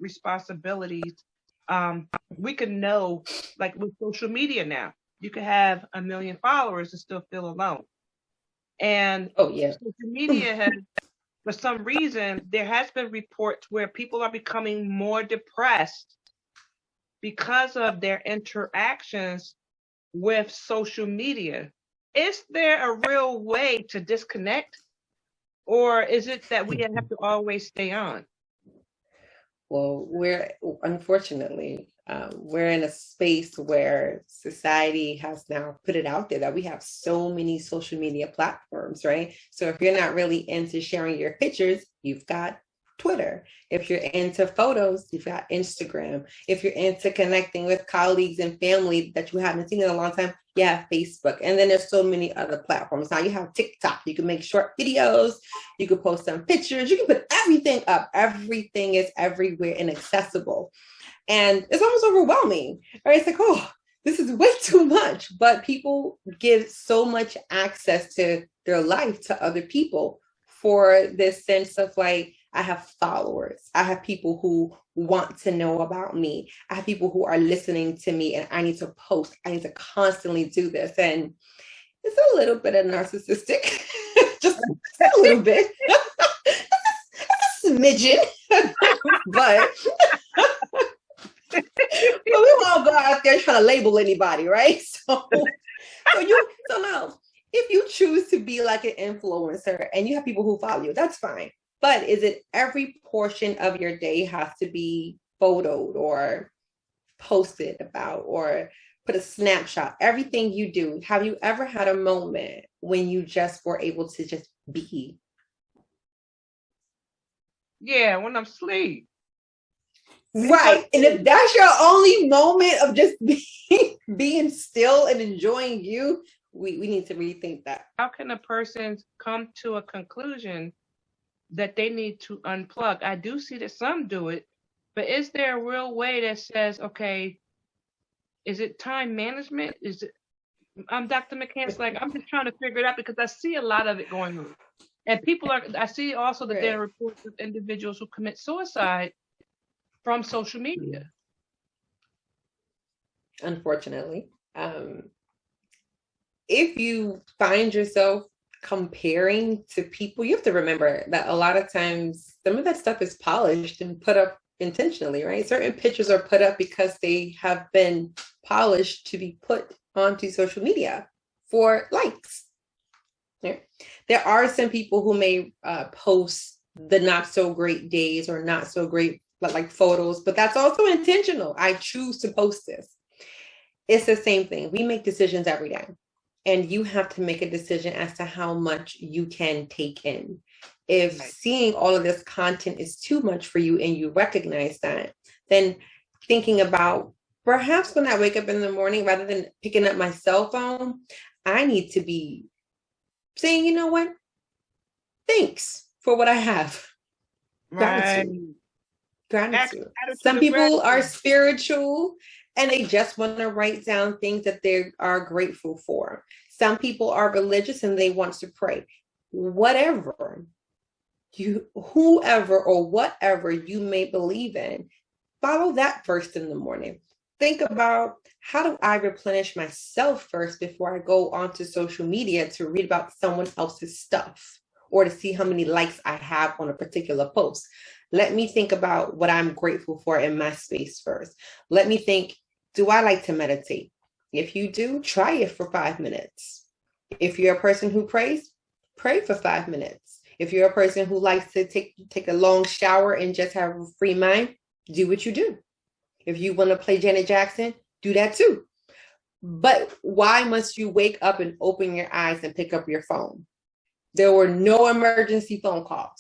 responsibilities. We can know, like with social media now, you can have 1 million followers and still feel alone. And Oh yeah. social media has, for some reason, there has been reports where people are becoming more depressed because of their interactions with social media. Is there a real way to disconnect, or is it that we have to always stay on? Well, unfortunately, we're in a space where society has now put it out there that we have so many social media platforms, right? So if you're not really into sharing your pictures, you've got Twitter. If you're into photos, you've got Instagram. If you're into connecting with colleagues and family that you haven't seen in a long time, you have Facebook. And then there's so many other platforms. Now you have TikTok. You can make short videos. You can post some pictures. You can put everything up. Everything is everywhere and accessible. And it's almost overwhelming, right? It's like, oh, this is way too much. But people give so much access to their life to other people for this sense of like, I have followers. I have people who want to know about me. I have people who are listening to me, and I need to post. I need to constantly do this. And it's a little bit of narcissistic, just a little bit, a smidgen, but we won't go out there trying to label anybody, right? So now, if you choose to be like an influencer and you have people who follow you, that's fine. But is it every portion of your day has to be photoed or posted about or put a snapshot? Everything you do, have you ever had a moment when you just were able to just be? Yeah, when I'm asleep. Right. And if that's your only moment of just being still and enjoying you, we need to rethink that. How can a person come to a conclusion that they need to unplug? I do see that some do it, but is there a real way that says, okay, is it time management? Is it, Dr. McCants, like, I'm just trying to figure it out because I see a lot of it going on. And I see also that there are reports of individuals who commit suicide from social media. Unfortunately. If you find yourself comparing to people, you have to remember that a lot of times some of that stuff is polished and put up intentionally, right? Certain pictures are put up because they have been polished to be put onto social media for likes. Yeah. There are some people who may post the not so great days or not so great like photos, but that's also intentional. I choose to post this. It's the same thing. We make decisions every day. And you have to make a decision as to how much you can take in. If seeing all of this content is too much for you and you recognize that, then thinking about perhaps when I wake up in the morning, rather than picking up my cell phone, I need to be saying, you know what? Thanks for what I have. Gratitude. Gratitude. Some people are spiritual and they just want to write down things that they are grateful for. Some people are religious and they want to pray. Whoever or whatever you may believe in, follow that first in the morning. Think about, how do I replenish myself first before I go onto social media to read about someone else's stuff or to see how many likes I have on a particular post? Let me think about what I'm grateful for in my space first. Let me think, do I like to meditate? If you do, try it for 5 minutes. If you're a person who prays, pray for 5 minutes. If you're a person who likes to take a long shower and just have a free mind, do what you do. If you want to play Janet Jackson, do that too. But why must you wake up and open your eyes and pick up your phone? There were no emergency phone calls.